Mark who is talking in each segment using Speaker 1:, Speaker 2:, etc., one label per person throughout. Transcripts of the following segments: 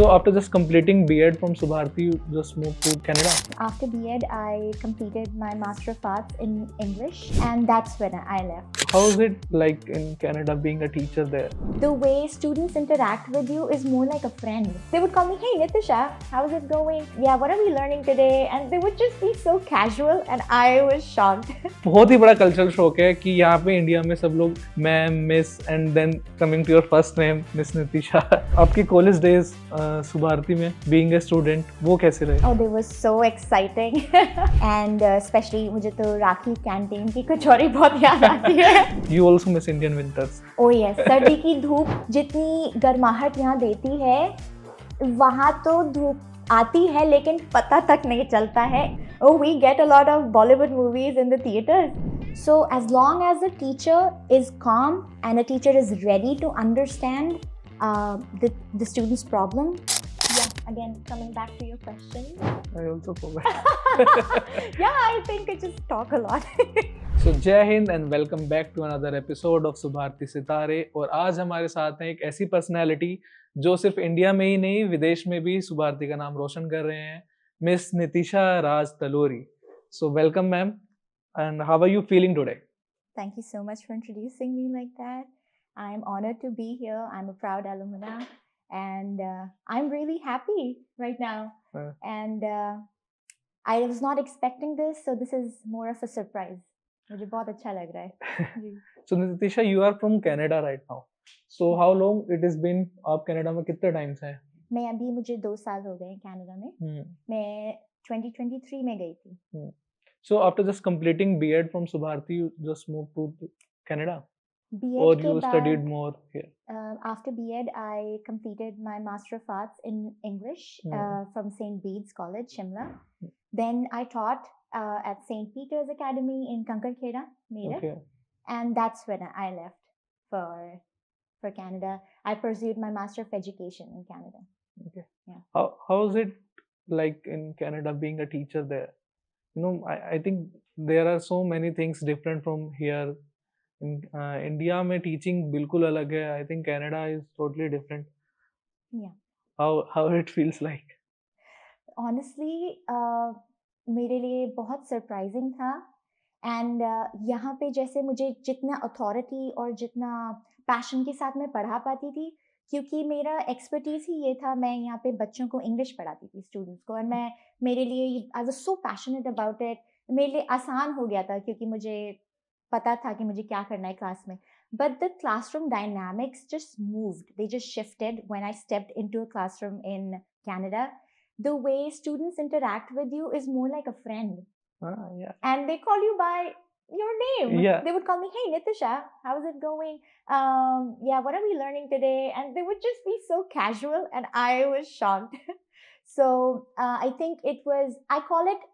Speaker 1: So after just completing B.Ed from Subharti, you just moved to Canada.
Speaker 2: After B.Ed, I completed my Master of Arts in English, and that's when I left.
Speaker 1: How is it like in Canada being a teacher there?
Speaker 2: The way students interact with you is more like a friend. They would call me, "Hey Nitisha, how's it going? Yeah, what are we learning today?" And they would just be so casual, and I was shocked.
Speaker 1: बहुत ही बड़ा cultural shock है कि यहाँ पे India में सब लोग ma'am miss and then coming to your first name miss Nitisha. आपके कॉलेज डेज सुभारती में बीइंग ए स्टूडेंट वो कैसे रहे?
Speaker 2: Oh, they were so exciting. And especially मुझे तो राखी कैंटीन की कचौरी बहुत याद आती है.
Speaker 1: You also miss Indian winters.
Speaker 2: Oh yes, सर्दी की धूप जितनी गर्माहट यहाँ देती है, वहाँ तो धूप आती है लेकिन पता तक नहीं चलता है. Oh, we get a lot of Bollywood movies in the theaters. So as long as the teacher is calm and the teacher is ready to understand the student's problem. Yeah, again, coming back to your question.
Speaker 1: I also forgot.
Speaker 2: Yeah, I think I just talk a lot.
Speaker 1: So Jai Hind and welcome back to another episode of Subharti Sitare. और आज हमारे साथ हैं एक ऐसी personality जो सिर्फ India में ही नहीं विदेश में भी सुभारती का नाम रोशन कर रहे हैं, miss Nitisha Raj Talori. So welcome ma'am and how are you feeling today?
Speaker 2: Thank you so much for introducing me like that. I'm honored to be here. I'm a proud alumna, and I'm really happy right now. And I was not expecting this, so this is more of a surprise. मुझे बहुत अच्छा लग रहा है. जी.
Speaker 1: So Nitisha, you are from Canada right now. So how long it has been? आप Canada में कितने time से हैं?
Speaker 2: मैं अभी मुझे 2 साल हो गए कनाडा में. मैं 2023 में गई थी.
Speaker 1: So after just completing B.Ed from Subharti, you just moved to Canada?
Speaker 2: B.Ed
Speaker 1: Or
Speaker 2: के
Speaker 1: you studied
Speaker 2: बाद
Speaker 1: more here?
Speaker 2: after B.Ed, I completed my Master of Arts in English from St. Bede's College, Shimla. Then I taught at St. Peter's Academy in Kankarkheda, Meerut.
Speaker 1: Okay.
Speaker 2: And that's when I left for Canada. I pursued my Master of Education in Canada.
Speaker 1: Okay.
Speaker 2: Yeah.
Speaker 1: How is it like in Canada being a teacher there? You know, I think there are so many things different from here. In India में teaching बिल्कुल अलग है. I think Canada is totally different.
Speaker 2: Yeah.
Speaker 1: How it feels like?
Speaker 2: Honestly, मेरे लिए बहुत surprising था. And यहाँ पे जैसे मुझे जितना अथॉरिटी और जितना पैशन के साथ मैं पढ़ा पाती थी, क्योंकि मेरा एक्सपर्टीज़ ही ये था. मैं यहाँ पे बच्चों को इंग्लिश पढ़ाती थी, स्टूडेंट्स को, और मेरे लिए I was so passionate about it. मेरे लिए आसान हो गया था क्योंकि मुझे पता था कि मुझे क्या करना है क्लास में. But the classroom dynamics just moved, they just shifted when I stepped into a classroom in Canada. The way students interact with you is more like a friend.
Speaker 1: Yeah.
Speaker 2: And they call you by your name.
Speaker 1: Yeah.
Speaker 2: They would call me, "Hey Nitisha, how's it going? Yeah, what are we learning today?" And they would just be so casual, and I was shocked. So I think I call it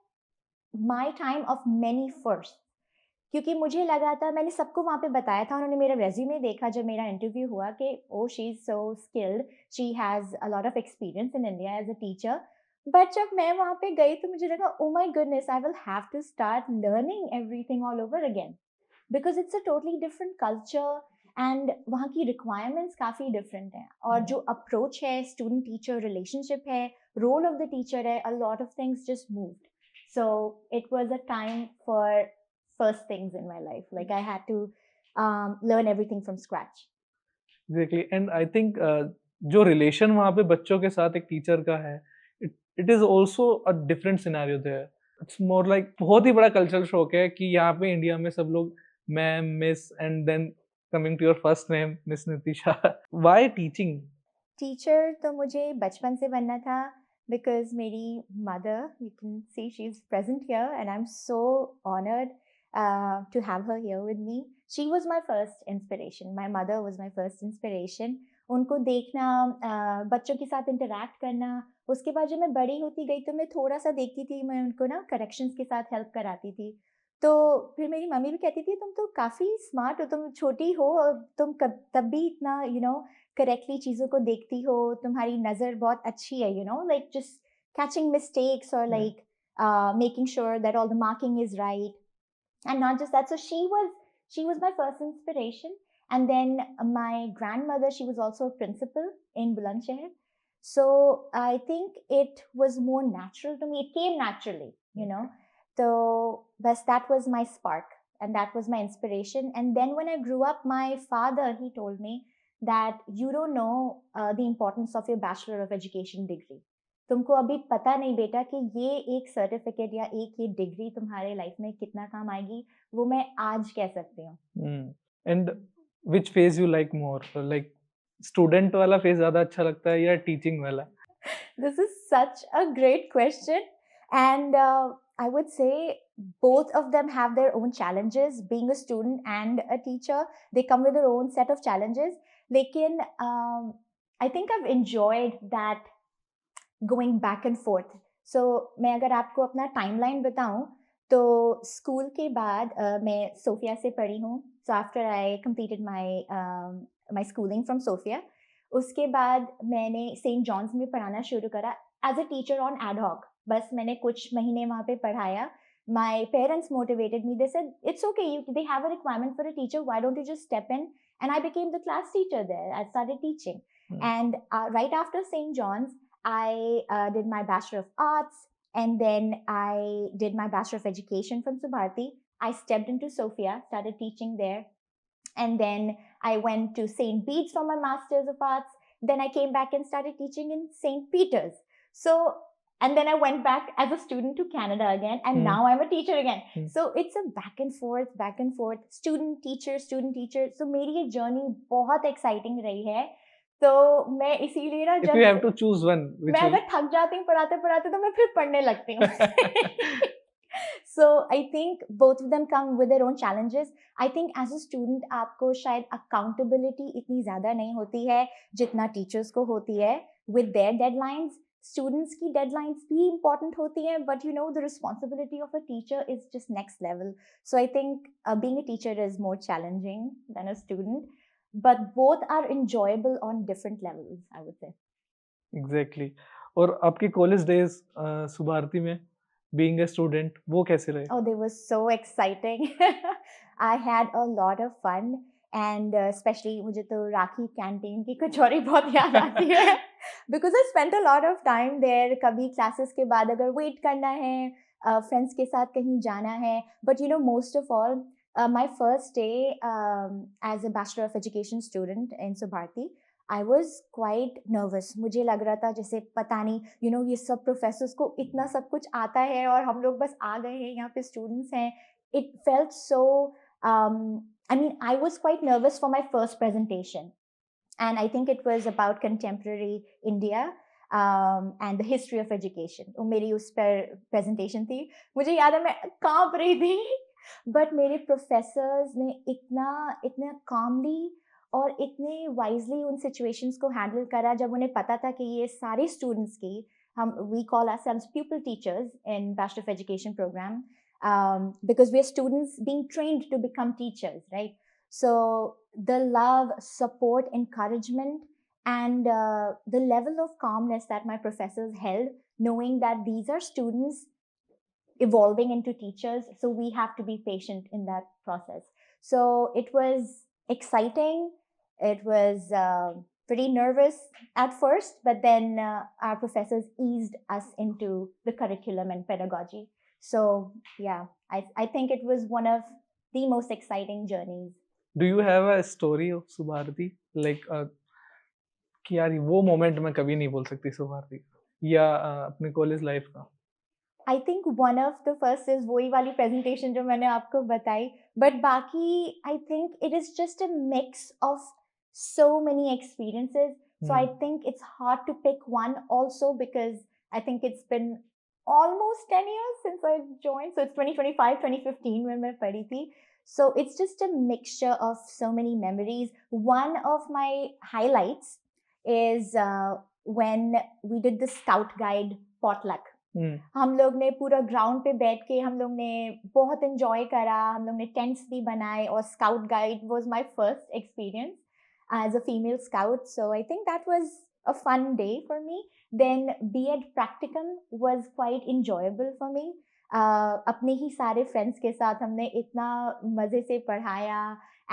Speaker 2: my time of many firsts. क्योंकि मुझे लगा था, मैंने सबको वहाँ पे बताया था, उन्होंने मेरा रेज्यूमे देखा जब मेरा इंटरव्यू हुआ कि oh she is so skilled, she has a lot of experience in India as a teacher. But जब मैं वहाँ पे गई तो मुझे लगा, oh my goodness, I will have to start learning everything all over again, because it's a totally different culture and वहाँ की रिक्वायरमेंट्स काफ़ी डिफरेंट हैं. और जो अप्रोच है, स्टूडेंट टीचर रिलेशनशिप है, रोल ऑफ द टीचर है, अ lot of things just moved. So it was a time for first things in my life. Like I had to learn everything from scratch.
Speaker 1: Exactly. And I think जो relation वहाँ पे बच्चों के साथ एक teacher का है, it is also a different scenario there. It's more like बहुत ही बड़ा कल्चरल शॉक है कि यहाँ पे इंडिया में सब लोग ma'am miss and then coming to your first name miss Nitisha. Why teaching?
Speaker 2: Teacher तो मुझे बचपन से बनना था, because मेरी mother, you can see she's present here, and I'm so honored to have her here with me. She was my first inspiration. My mother was my first inspiration. उनको देखना, बच्चों के साथ इंटरेक्ट करना. उसके बाद जब मैं बड़ी होती गई तो मैं थोड़ा सा देखती थी, मैं उनको ना करेक्शंस के साथ हेल्प कराती थी. तो फिर मेरी मम्मी भी कहती थी, तुम तो काफ़ी स्मार्ट हो, तुम छोटी हो और तुम तब भी इतना करेक्टली चीज़ों को देखती हो, तुम्हारी नज़र बहुत अच्छी है, लाइक जस्ट कैचिंग मिस्टेक्स और like making sure that all the marking is right. And not just that, so she was my first inspiration. And then my grandmother, she was also a principal in Bulandshahr. So I think it was more natural to me. It came naturally, you know. So bas that was my spark and that was my inspiration. And then when I grew up, my father, he told me that you don't know the importance of your Bachelor of Education degree. तुमको अभी पता नहीं बेटा कि ये एक certificate या एक ये डिग्री तुम्हारे लाइफ में कितना काम आएगी, वो मैं आज कह सकती हूँ.
Speaker 1: And which phase you like more, like student वाला फेज ज्यादा अच्छा लगता है या टीचिंग वाला?
Speaker 2: This is such a great question. And I would say both of them have their own challenges. Being a student and a teacher, they come with their own set of challenges. Lekin, I think I've enjoyed that going back and forth. So मैं अगर आपको अपना timeline बताऊं तो school के बाद मैं Sophia से पढ़ी हूँ. So after I completed my schooling from Sophia, उसके बाद मैंने सेंट जॉन्स में पढ़ाना शुरू करा as a teacher on ad hoc. बस मैंने कुछ महीने वहाँ पे पढ़ाया. My parents motivated me. They said, it's okay, they have a requirement for a teacher. Why don't you just step in? And I became the class teacher there. I started teaching. And right after St. John's, I did my Bachelor of Arts, and then I did my Bachelor of Education from Subharti. I stepped into Sophia, started teaching there. And then I went to St. Bede's for my Masters of Arts. Then I came back and started teaching in St. Peter's. So, and then I went back as a student to Canada again, and now I'm a teacher again. So it's a back and forth, student teacher. So मेरी ये journey बहुत exciting रही है. तो मैं इसीलिए ना
Speaker 1: If you have to choose one,
Speaker 2: मैं अगर थक जाती हूँ पढ़ाते पढ़ाते तो मैं फिर पढ़ने लगती हूँ. So I think both of them come with their own challenges. I think as a student आपको शायद accountability इतनी ज़्यादा नहीं होती है जितना teachers को होती है with their deadlines. Students की deadlines भी important होती हैं, but you know the responsibility of a teacher is just next level. So I think being a teacher is more challenging than a student, but both are enjoyable on different levels, I would say.
Speaker 1: Exactly. और आपके college days Subharti में being a student, वो कैसे रहे?
Speaker 2: Oh, they were so exciting. I had a lot of fun, and especially मुझे तो राखी canteen की कचौरी बहुत याद आती है because I spent a lot of time there. कभी क्लासेस के बाद अगर वेट करना है, फ्रेंड्स के साथ कहीं जाना है. But you know, most of all, my first day as a Bachelor of Education student in Subharti, I was quite nervous. मुझे लग रहा था जैसे पता नहीं, you know, ये सब प्रोफेसर्स को इतना सब कुछ आता है और हम लोग बस आ गए हैं, यहाँ पे स्टूडेंट्स हैं. It felt so, I mean, I was quite nervous for my first presentation. And I think it was about contemporary India and the history of education. वो मेरी उस पर presentation थी. मुझे याद है मैं कांप रही थी, but मेरे प्रोफेसर्स ने इतना calmly और इतने वाइजली उन सिचुएशंस को हैंडल करा जब उन्हें पता था कि ये सारे स्टूडेंट्स की हम we call ourselves pupil teachers in Bachelor of Education program, because we are students being trained to become teachers, right? So the love, support, encouragement, and the level of calmness that my professors held, knowing that these are students evolving into teachers, so we have to be patient in that process. So it was exciting. It was pretty nervous at first, but then our professors eased us into the curriculum and pedagogy. So yeah, I think it was one of the most exciting journeys.
Speaker 1: Do you have a story of Subharti, like कि यार वो moment मैं कभी नहीं भूल सकती सुभारती का, या अपने कॉलेज लाइफ का?
Speaker 2: I think one of the first is वही वाली presentation जो मैंने आपको बताई, but बाकी I think it is just a mix of so many experiences. So I think it's hard to pick one also because I think it's been almost 10 years since I joined. So it's 2025, 2015 when मैं पढ़ी थी. So it's just a mixture of so many memories. One of my highlights is when we did the scout guide potluck. हम लोग ने पूरा ground पे बैठ के हम लोग ने बहुत एंजॉय करा. हम लोग ने टेंट्स भी बनाए और scout guide was my first experience as a female scout. So I think that was a fun day for me. Then B.Ed practicum was quite enjoyable for me. अपने ही सारे फ्रेंड्स के साथ हमने इतना मजे से पढ़ाया,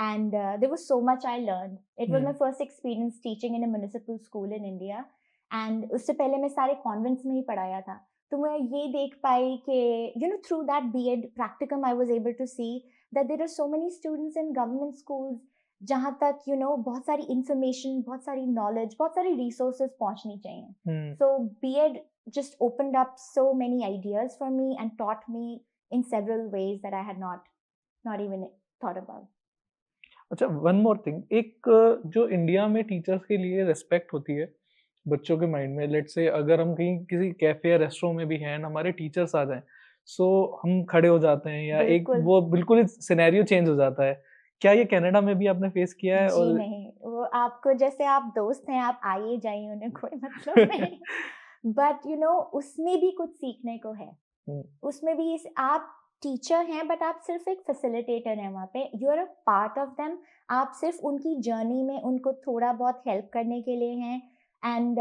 Speaker 2: and there was so much I learned. It was my first experience teaching in a municipal school in India. And उससे पहले मैं सारे कॉन्वेंट्स में ही पढ़ाया था, तो मैं ये देख पाई कि through that B Ed practicum I was able to see that there are so many students in government schools जहाँ तक बहुत सारी इंफॉर्मेशन, बहुत सारी नॉलेज, बहुत सारी रिसोर्सेज पहुंचनी चाहिए. सो BEd just opened up so many ideas for me and taught me in several ways that I had not even thought about.
Speaker 1: अच्छा, वन मोर थिंग, एक जो इंडिया में टीचर्स के लिए रिस्पेक्ट होती है बच्चों के माइंड में, लेट्स से अगर हम कहीं किसी कैफे या रेस्टोरेंट में भी हैं, हमारे टीचर्स आ जाएं, सो हम खड़े हो जाते हैं या एक
Speaker 2: बिल्कुल.
Speaker 1: वो बिल्कुल ही सिनेरियो चेंज हो जाता है. क्या ये कनाडा में भी आपने फेस किया है?
Speaker 2: जी
Speaker 1: और
Speaker 2: नहीं, वो आपको जैसे आप दोस्त हैं, आप आइए जाइए, उन्हें कोई मतलब नहीं. बट उसमें भी कुछ सीखने को है. उसमें भी आप टीचर हैं बट आप सिर्फ एक फैसिलिटेटर हैं वहाँ पे. You are a part of them. आप सिर्फ उनकी जर्नी में उनको थोड़ा बहुत हेल्प करने के लिए हैं. एंड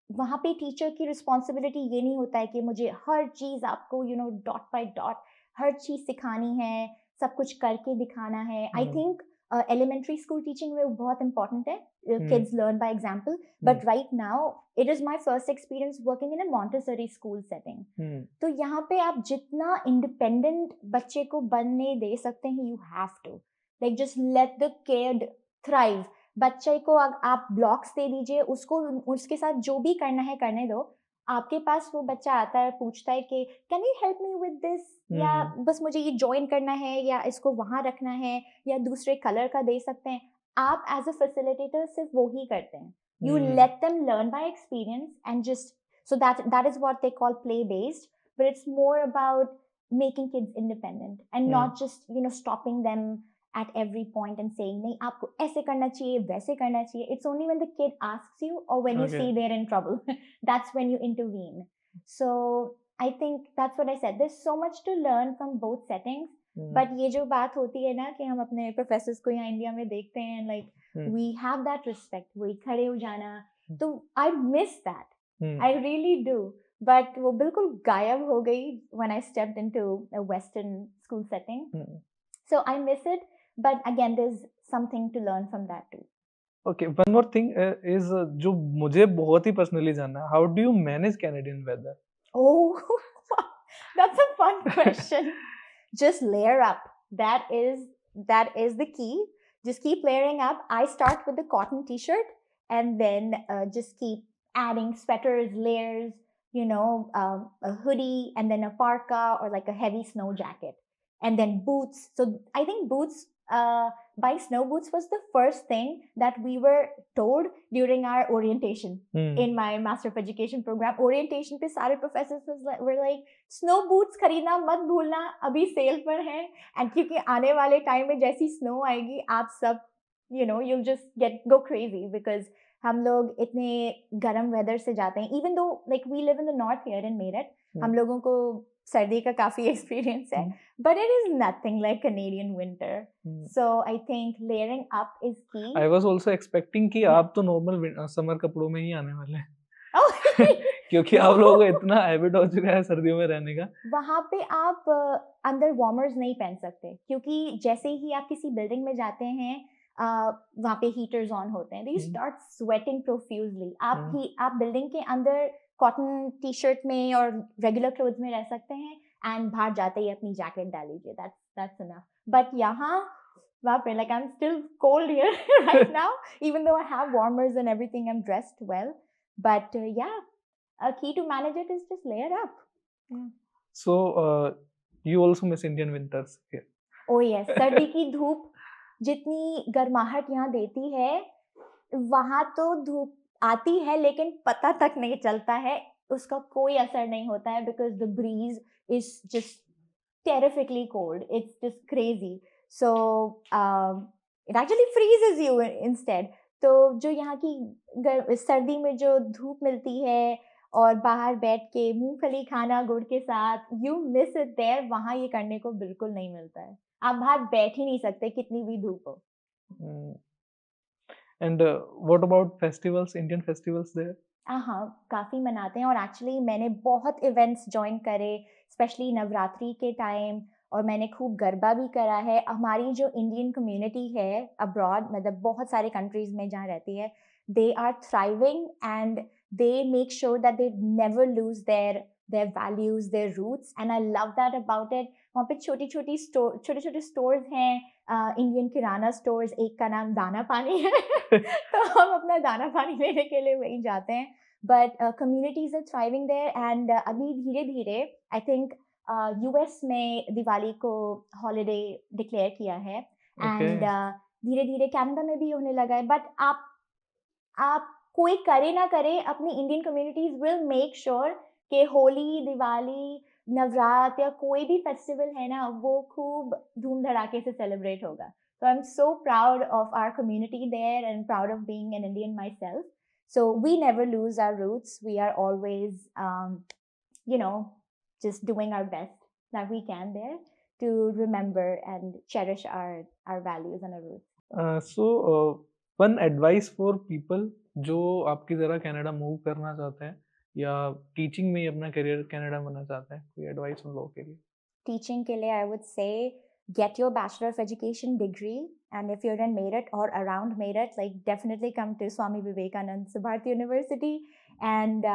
Speaker 2: वहाँ पे टीचर की रिस्पॉन्सिबिलिटी ये नहीं होता है कि मुझे हर चीज़ आपको डॉट बाय डॉट हर चीज़ सिखानी है, सब कुछ करके दिखाना है. I think elementary school teaching में बहुत important है. Kids learn by example. But right now, it is my first experience working in a Montessori school setting. तो यहाँ पे आप जितना independent बच्चे को बनने दे सकते हैं, you have to. Like just let the kid thrive. बच्चे को आप blocks दे दीजिए, उसको उसके साथ जो भी करना है करने दो. आपके पास वो बच्चा आता है, पूछता है कि can you help me with this, या बस मुझे ये ज्वाइन करना है, या इसको वहां रखना है, या दूसरे कलर का दे सकते हैं. आप एज अ फैसिलिटेटर सिर्फ वो ही करते हैं. You let them learn by experience and just so that is what they call play based, but it's more about making kids independent and not just stopping them at every point and saying nahi aapko aise karna chahiye waise karna chahiye. It's only when the kid asks you or when you see they're in trouble that's when you intervene. So I think that's what I said, there's so much to learn from both settings. But ये जो बात होती है ना कि हम अपने professors को यहाँ इंडिया में देखते हैं, like we have that respect, वही खड़े हो जाना, तो I miss that. I really do. But वो बिल्कुल गायब हो गई when I stepped into a Western school setting. So I miss it, but again there's something to learn from that too.
Speaker 1: Okay, one more thing is जो मुझे बहुत ही personally जानना है, how do you manage Canadian weather?
Speaker 2: Oh, that's a fun question. Just layer up. That is the key. Just keep layering up. I start with the cotton t-shirt and then just keep adding sweaters, layers, a hoodie, and then a parka or like a heavy snow jacket, and then boots. So I think boots, buying snow boots was the first thing that we were told during our orientation in my Master of Education program. Orientation पे सारे professors were like, snow boots खरीदना मत भूलना, अभी cell पर है, and क्योंकि आने वाले टाइम में जैसी स्नो आएगी आप सब you'll just go crazy because हम लोग इतने गर्म वेदर से जाते हैं. Even though like we live in the north here in Meerut, हम लोगों को सर्दी का काफी एक्सपीरियंस है, but it is nothing like Canadian winter. So I think layering up is key.
Speaker 1: I was also expecting कि आप तो नॉर्मल समर कपड़ों में ही आने वाले हैं. क्योंकि आप लोगों को इतना हैबिट हो चुका है सर्दियों में रहने का.
Speaker 2: वहां पे आप अंदर वार्मर्स नहीं पहन सकते, क्योंकि जैसे ही आप किसी बिल्डिंग में जाते हैं वहाँ पे हीटर्स ऑन होते हैं, you start sweating profusely. आप बिल्डिंग के अंदर कॉटन टी शर्ट में और रेगुलर क्लोथ्स में रह सकते हैं, एंड बाहर जाते ही अपनी जैकेट डाल लीजिए, that's enough. बट यहाँ वहाँ पे like I'm still cold here right now, even though I have warmers and everything, I'm dressed well. But yeah, a key to manage it is just layer up.
Speaker 1: So you also miss Indian winters here?
Speaker 2: Oh yes, सर्दी की धूप जितनी गर्माहट यहाँ देती है, वहां तो धूप आती है लेकिन पता तक नहीं चलता है, उसका कोई असर नहीं होता है, because the breeze is just terrifically cold. It's just crazy. So it actually freezes you instead. तो जो यहाँ की सर्दी में जो धूप मिलती है और बाहर बैठ के मूंगफली खाना गुड़ के साथ, you miss it there. वहाँ ये करने को बिल्कुल नहीं मिलता है, आप बाहर बैठ ही नहीं सकते कितनी भी धूप हो.
Speaker 1: And what about festivals, Indian festivals there?
Speaker 2: हाँ, काफी मनाते हैं, और एक्चुअली मैंने बहुत इवेंट्स ज्वाइन करे, स्पेशली नवरात्रि के टाइम, और मैंने खूब गरबा भी करा है. हमारी जो इंडियन कम्युनिटी है अब्रॉड, मतलब बहुत सारे कंट्रीज में जहाँ रहती है, they are thriving and they make sure that they never lose their values, their roots, and I love that about it. वहाँ पे छोटे छोटे स्टोर्स हैं, इंडियन किराना स्टोर्स, एक का नाम दाना पानी है तो हम अपना दाना पानी लेने के लिए वहीं जाते हैं. But communities are thriving there, and अभी धीरे धीरे आई थिंक यूएस में दिवाली को हॉलिडे डिक्लेयर किया है, एंड धीरे धीरे कनाडा में भी होने लगा है. बट आप कोई करे ना करे, अपनी Indian communities will make sure कि होली, दिवाली, नवरात्र या कोई भी फेस्टिवल है ना, वो खूब धूम धड़ाके से सेलिब्रेट होगा. So I'm so proud of our community there and proud of being an Indian myself. So we never lose our roots. We are always, just doing our best that we can there to remember and cherish our values and our roots.
Speaker 1: So one advice for people जो आपकी तरह Canada move करना चाहते हैं या teaching में ही अपना career Canada बनना चाहते हैं, कोई एडवाइस उन लोगों के लिए?
Speaker 2: Teaching के लिए I would say get your Bachelor of Education degree, and if you're in Meerut or around Meerut, like definitely come to Swami Vivekanand Bharati University and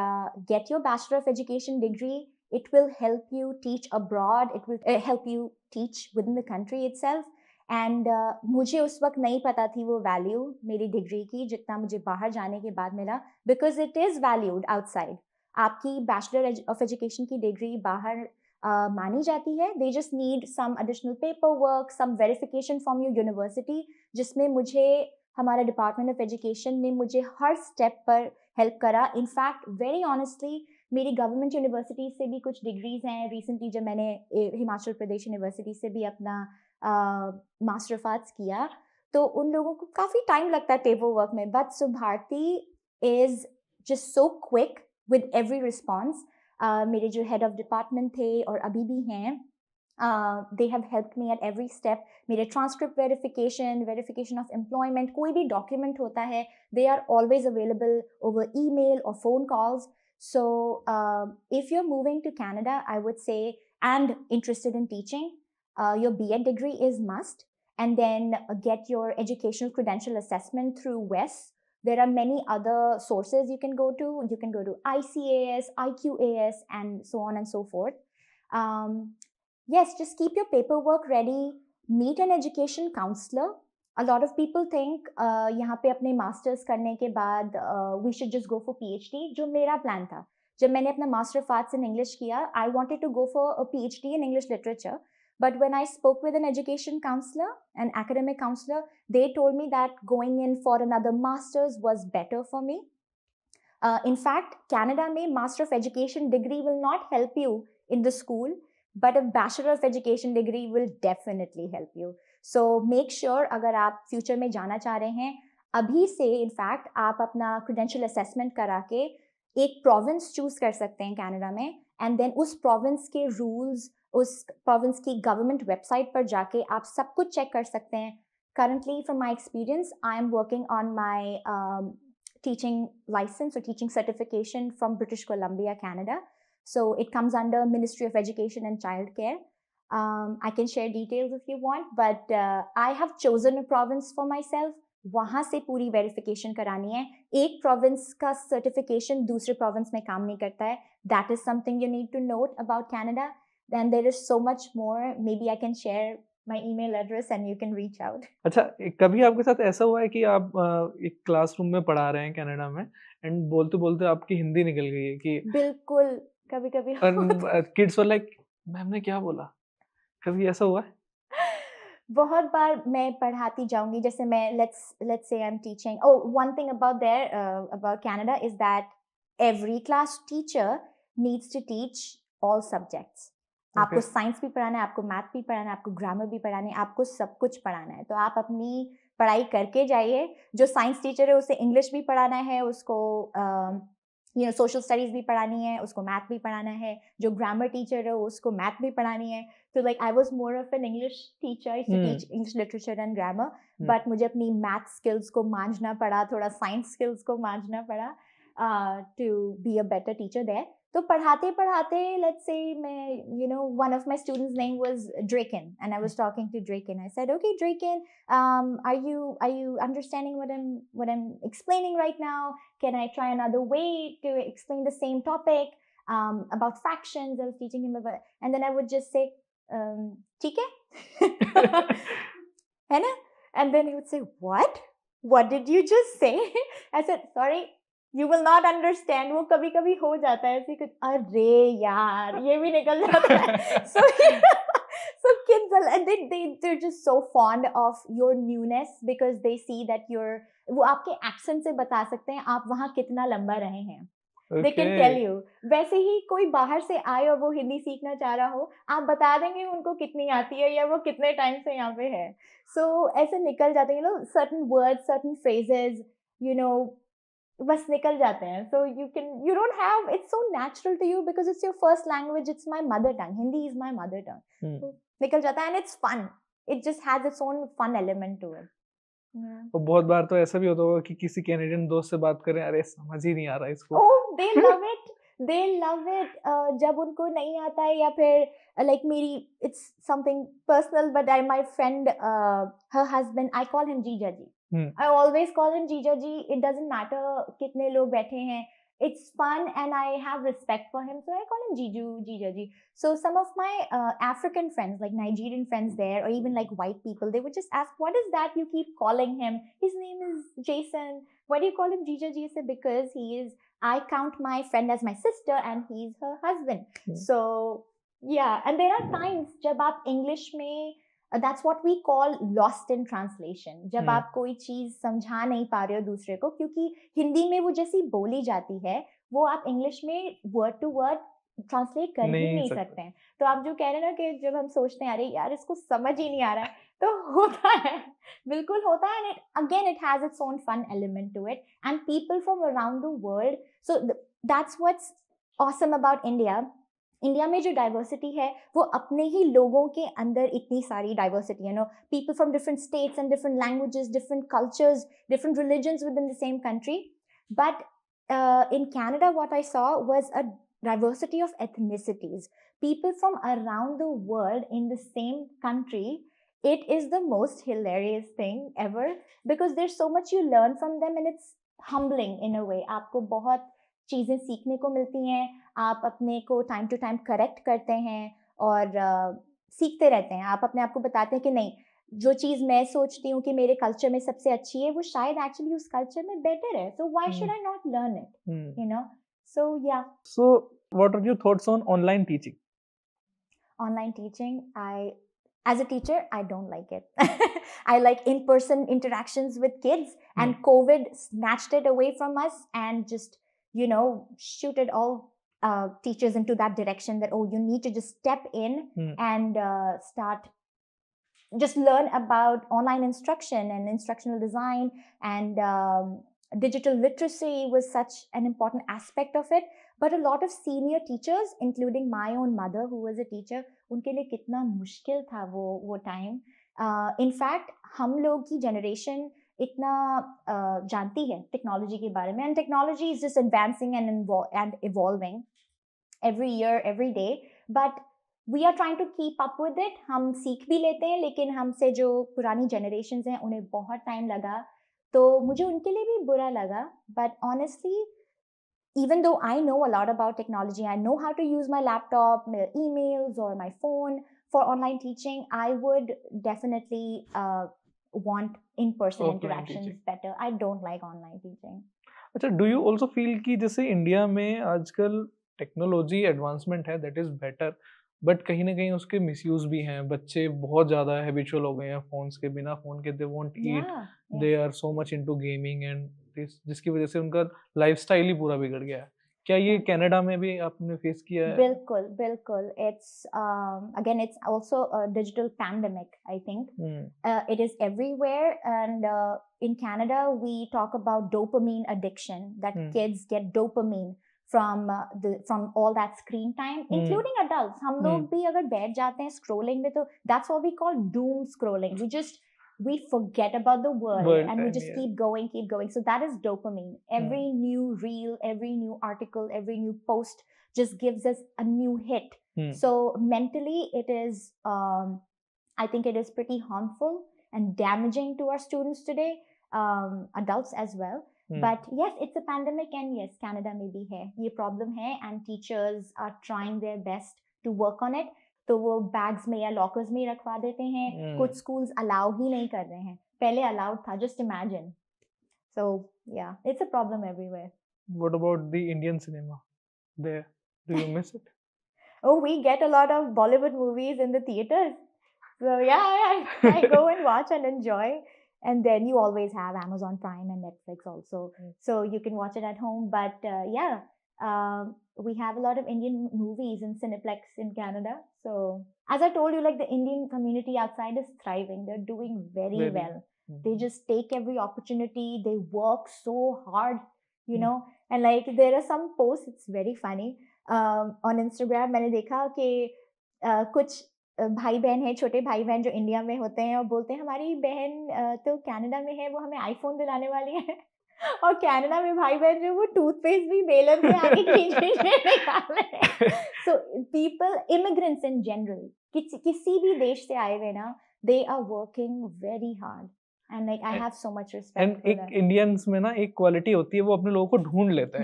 Speaker 2: get your Bachelor of Education degree. It will help you teach abroad. It will help you teach within the country itself. And मुझे उस वक्त नहीं पता थी वो value मेरी degree की जितना मुझे बाहर जाने के बाद मिला, because it is valued outside. आपकी बैचलर ऑफ एजुकेशन की डिग्री बाहर मानी जाती है. They just need some additional paper work, some verification from your university, जिसमें मुझे हमारा डिपार्टमेंट ऑफ एजुकेशन ने मुझे हर स्टेप पर हेल्प करा. इनफैक्ट वेरी ऑनेस्टली मेरी गवर्नमेंट यूनिवर्सिटी से भी कुछ डिग्रीज हैं. रिसेंटली जब मैंने हिमाचल प्रदेश यूनिवर्सिटी से भी अपना मास्टर ऑफ आर्ट्स किया, तो उन लोगों को काफ़ी टाइम लगता है पेपर वर्क में, but Subharti is just so quick with every response. मेरे जो हेड ऑफ डिपार्टमेंट थे और अभी भी हैं, they have helped me at every step. मेरे ट्रांसक्रिप्ट वेरिफिकेशन ऑफ एम्प्लॉयमेंट, कोई भी डॉक्यूमेंट होता है, they are always available over email or phone calls. So if you're moving to Canada, I would say, and interested in teaching, your B.Ed degree is must, and then get your educational credential assessment through WES. There are many other sources you can go to. You can go to ICAS, IQAS, and so on and so forth. Yes, just keep your paperwork ready. Meet an education counselor. A lot of people think यहाँ पे अपने masters करने के बाद we should just go for PhD, जो मेरा plan था. जब मैंने अपना master of arts in English किया, I wanted to go for a PhD in English literature. But when I spoke with an education counselor, an academic counselor, they told me that going in for another master's was better for me. In fact, Canada में Master of Education degree will not help you in the school, but a Bachelor of Education degree will definitely help you. So make sure अगर आप future में जाना चाह रहे हैं, अभी से in fact आप अपना credential assessment करा के एक province choose कर सकते हैं Canada में, and then उस province के rules, उस province की government website पर जाके आप सब कुछ check कर सकते हैं. Currently, from my experience, I am working on my teaching license or teaching certification from British Columbia, Canada. So it comes under Ministry of Education and Childcare. I can share details if you want, but I have chosen a province for myself. वहाँ से पूरी verification करानी है. एक province का certification दूसरे province में काम नहीं करता है. That is something you need to note about Canada. Then there is so much more. Maybe I can share my email address and you can reach out.
Speaker 1: अच्छा, कभी आपके साथ ऐसा हुआ है कि आप एक क्लासरूम में पढ़ा रहे हैं कनाडा में एंड बोलते बोलते आपकी हिंदी निकल गई है कि
Speaker 2: बिल्कुल, कभी-कभी
Speaker 1: किड्स वर लाइक मैम ने क्या बोला? कभी ऐसा हुआ है?
Speaker 2: बहुत बार मैं पढ़ाती जाऊंगी, जैसे मैं let's say I'm teaching. Oh, one thing about about Canada is that every class teacher needs to teach all subjects. आपको साइंस भी पढ़ाना है, आपको मैथ भी पढ़ाना है, आपको ग्रामर भी पढ़ाना है, आपको सब कुछ पढ़ाना है. तो आप अपनी पढ़ाई करके जाइए. जो साइंस टीचर है उसे इंग्लिश भी पढ़ाना है, उसको सोशल स्टडीज भी पढ़ानी है, उसको मैथ भी पढ़ाना है. जो ग्रामर टीचर है उसको मैथ भी पढ़ानी है. तो like I was more of an English teacher to teach English literature and grammar, but मुझे अपनी मैथ स्किल्स को मांझना पड़ा, थोड़ा साइंस स्किल्स को मांझना पड़ा to be a better teacher there. तो पढ़ाते पढ़ाते, let's say मैं, one of my students' name was Draken, and I was talking to Draken. I said, okay, Draken, are you understanding what I'm explaining right now? Can I try another way to explain the same topic, about fractions? I was teaching him about, and then I would just say, ठीक है, है ना? And then he would say, what did you just say? I said, sorry, you will not understand. वो कभी कभी हो जाता है ऐसे कुछ, अरे यार ये भी निकल जाता है. So so kids are, and they're just so fond of your newness because they see that वो आपके accent से बता सकते हैं आप वहाँ कितना लंबा रहे हैं. They can tell you. वैसे ही कोई बाहर से आए और वो हिंदी सीखना चाह रहा हो, आप बता देंगे उनको कितनी आती है या वो कितने टाइम से यहाँ पे है. So ऐसे निकल जाते हैं, certain words, certain phrases, बस निकल जाते हैं. So you don't have, it's so natural to you because it's your first language. It's my mother tongue. Hindi is my mother tongue. So निकल जाता है, and it's fun. It just has its own fun element to it.
Speaker 1: और बहुत बार तो ऐसा भी होता होगा कि किसी कैनेडियन दोस्त से बात करें, अरे समझ ही नहीं आ रहा इसको.
Speaker 2: Oh, they love it. They love it. जब उनको नहीं आता है या फिर like मेरी, it's something personal, but my friend, her husband, I call him Jija ji. I always call him Jija ji. It doesn't matter कितने लोग बैठे हैं. It's fun and I have respect for him, so I call him Jiju, Jija ji. So some of my African friends, like Nigerian friends there, or even like white people, they would just ask, what is that you keep calling him? His name is Jason. Why do you call him Jija ji? I said, because I count my friend as my sister and he's her husband. So yeah, and there are times जब आप English में, that's what we call lost in translation. जब आप कोई चीज समझा नहीं पा रहे हो दूसरे को, क्योंकि हिंदी में वो जैसी बोली जाती है वो आप इंग्लिश में word to word ट्रांसलेट कर ही नहीं सकते हैं. तो आप जो कह रहे हैं ना कि जब हम सोचते हैं अरे यार इसको समझ ही नहीं आ रहा है, तो होता है, बिल्कुल होता है. And it has its own fun element to it, and people from around the world. So that's what's awesome about India. India में जो डाइवर्सिटी है वो अपने ही लोगों के अंदर इतनी सारी डाइवर्सिटी है. People from different states and different languages, different cultures, different religions within the same country. But in Canada, what I saw was a diversity of ethnicities. People from around the world in the same country. It is the most hilarious thing ever because there's so much you learn from them, and it's humbling in a way. आपको बहुत चीजें सीखने को मिलती हैं, आप अपने को टाइम टू टाइम करेक्ट करते हैं और सीखते रहते हैं. आप अपने आप को बताते हैं कि नहीं, जो चीज मैं सोचती हूँ कि मेरे कल्चर में सबसे अच्छी है वो शायद एक्चुअली उस कल्चर में बेटर है. So why should I not learn it? So yeah.
Speaker 1: So what are your thoughts on online teaching?
Speaker 2: Online teaching, as a teacher, I don't like it. I like in-person interactions with kids, and COVID snatched it away from us and just, shooted all teachers into that direction that, you need to just step in and start, just learn about online instruction and instructional design, and digital literacy was such an important aspect of it. But a lot of senior teachers, including my own mother who was a teacher, उनके लिए कितना मुश्किल था वो time. In fact, हम लोग की generation इतना जानती है टेक्नोलॉजी के बारे में, and technology is just advancing and evolving every year, every day, but we are trying to keep up with it. हम सीख भी लेते हैं, लेकिन हमसे जो पुरानी generations हैं उन्हें बहुत टाइम लगा, तो मुझे उनके लिए भी बुरा लगा. But honestly, even though I know a lot about technology, I know how to use my laptop, my emails, or my phone for online teaching, I would definitely want in-person interactions better. I don't like online teaching.
Speaker 1: अच्छा, do you also feel कि जैसे India में आजकल technology advancement है, that is better, but कहीं ना कहीं उसके मिसयूज भी हैं. बच्चे बहुत ज़्यादा हैबिचुअल हो गए हैं फोन्स के, बिना फोन के they won't eat, they are so much into gaming and जिसकी वजह से उनका लाइफस्टाइल ही पूरा बिगड़ गया है. क्या ये कनाडा में भी आपने फेस किया है?
Speaker 2: बिल्कुल बिल्कुल. It's again, it's also a digital pandemic, I think. It is everywhere, and in Canada we talk about dopamine addiction, that kids get dopamine from all that screen time, including adults. हम लोग भी अगर बैठ जाते हैं scrolling में, तो that's what we call doom scrolling. We just we forget about the world
Speaker 1: World
Speaker 2: and we
Speaker 1: and
Speaker 2: just
Speaker 1: yeah.
Speaker 2: keep going. So that is dopamine. Every new reel, every new article, every new post just gives us a new hit. So mentally, it is, I think it is pretty harmful and damaging to our students today, adults as well. But yes, it's a pandemic, and yes, Canada में भी है ये problem है, and teachers are trying their best to work on it. तो वो bags में या lockers में ही रखवा देते हैं. कुछ schools allow ही नहीं कर रहे हैं. पहले allowed था, just imagine. So yeah, it's a problem everywhere.
Speaker 1: What about the Indian cinema? There, do you miss it?
Speaker 2: Oh, we get a lot of Bollywood movies in the theaters. So yeah, I go and watch and enjoy. And then you always have Amazon Prime and Netflix also. So you can watch it at home. But we have a lot of Indian movies in Cineplex in Canada. So as I told you, like the Indian community outside is thriving. They're doing very well. They just take every opportunity. They work so hard, you know. And like there are some posts, it's very funny. On Instagram मैंने देखा कि कुछ भाई बहन है, छोटे भाई बहन जो इंडिया में होते हैं और बोलते हैं हमारी बहन तो कनाडा में है, वो हमें आईफोन दिलाने वाली है. और कनाडा में भाई बहन जो वो टूथपेस्ट भी बेलन से आगे खींच खींच के निकाल रहे हैं. So people, immigrants in general, किसी भी देश से आए हुए ना, they are working very hard. And like I have so much respect
Speaker 1: and
Speaker 2: for
Speaker 1: एक
Speaker 2: that.
Speaker 1: इंडियंस में ना एक क्वालिटी होती है, वो अपने लोगों को ढूंढ लेते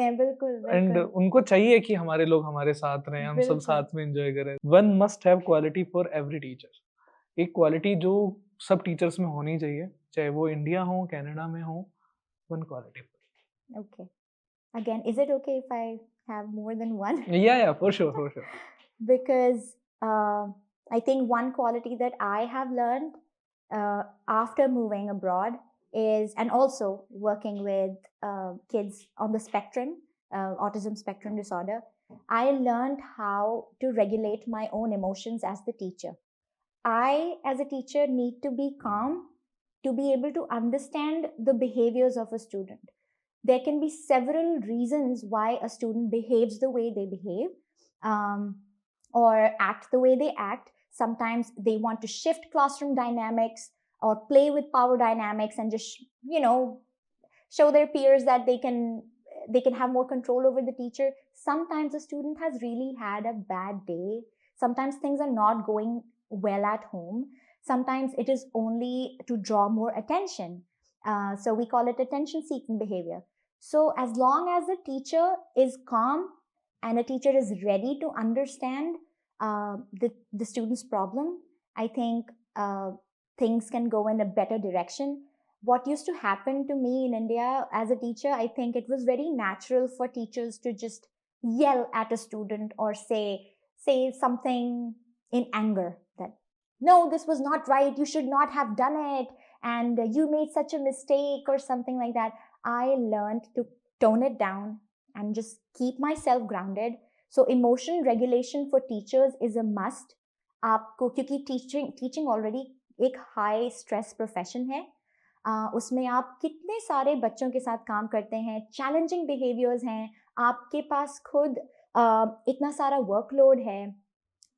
Speaker 1: हैं.
Speaker 2: बिल्कुल
Speaker 1: एंड उनको चाहिए कि हमारे लोग हमारे साथ रहें, हम सब साथ में एंजॉय करें. One must have quality for every teacher. एक क्वालिटी जो सब टीचर्स में होनी चाहिए, चाहे वो इंडिया हो, कनाडा में हो. One quality.
Speaker 2: Okay. Again, is it okay if I have more than one?
Speaker 1: Yeah, for sure.
Speaker 2: Because I think one quality that I have learned after moving abroad is, and also working with kids on the spectrum, autism spectrum disorder, I learned how to regulate my own emotions as the teacher. I, as a teacher, need to be calm to be able to understand the behaviors of a student. There can be several reasons why a student behaves the way they behave, or act the way they act. Sometimes they want to shift classroom dynamics or play with power dynamics and just, show their peers that they can have more control over the teacher. Sometimes a student has really had a bad day. Sometimes things are not going well at home. Sometimes it is only to draw more attention. So we call it attention-seeking behavior. So as long as the teacher is calm and a teacher is ready to understand the student's problem, I think things can go in a better direction. What used to happen to me in India as a teacher, I think it was very natural for teachers to just yell at a student or say something in anger that, no, this was not right, you should not have done it, and you made such a mistake or something like that. I learned to tone it down and just keep myself grounded. So emotion regulation for teachers is a must. आपको, क्योंकि teaching already एक high stress profession है. उसमें आप कितने सारे बच्चों के साथ काम करते हैं, challenging behaviors हैं, आपके पास खुद इतना सारा workload है,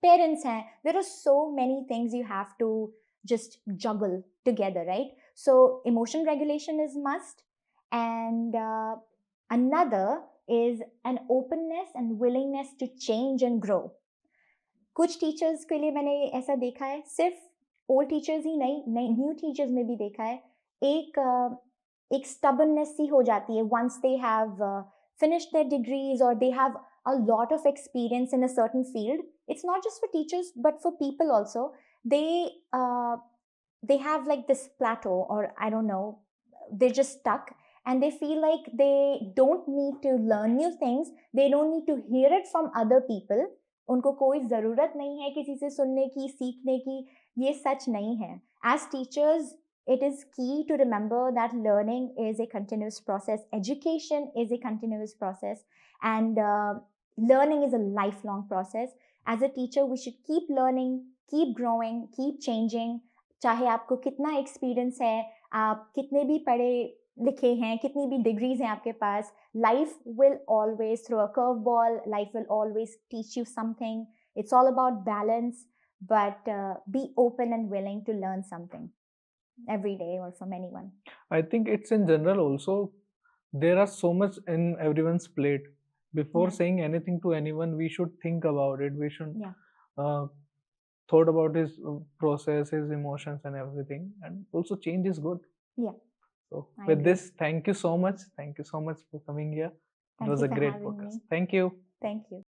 Speaker 2: parents हैं, there are so many things you have to just juggle together, right? So emotion regulation is must. And another is an openness and willingness to change and grow. कुछ teachers के लिए मैंने ऐसा देखा है, सिर्फ ओल्ड टीचर्स ही नहीं, new teachers में भी देखा है, एक stubbornness सी हो जाती है once they have finished their degrees or they have a lot of experience in a certain field. It's not just for teachers but for people also. They have like this plateau, or I don't know, they're just stuck and they feel like they don't need to learn new things, they don't need to hear it from other people. उनको कोई ज़रूरत नहीं है किसी से सुनने की, सीखने की. ये सच नहीं है. As teachers, it is key to remember that learning is a continuous process. Education is a continuous process, and learning is a lifelong process. As a teacher, we should keep learning, keep growing, keep changing. चाहे आपको कितना experience है, आप कितने भी पढ़े लिखे हैं, कितनी भी degrees हैं आपके पास, life will always throw a curveball, life will always teach you something. It's all about balance, but be open and willing to learn something. every day or from anyone.
Speaker 1: I think it's in general also. There are so much in everyone's plate. Before
Speaker 2: Yeah.
Speaker 1: saying anything to anyone, we should think about it. We should
Speaker 2: Yeah.
Speaker 1: uh, thought about his process, his emotions, and everything. And also, change is good.
Speaker 2: Yeah.
Speaker 1: So,
Speaker 2: I
Speaker 1: with
Speaker 2: agree.
Speaker 1: this, thank you so much. Thank you so much for coming here. It
Speaker 2: Thank
Speaker 1: was
Speaker 2: you
Speaker 1: a
Speaker 2: for
Speaker 1: great
Speaker 2: having
Speaker 1: podcast.
Speaker 2: me.
Speaker 1: Thank you.
Speaker 2: Thank you.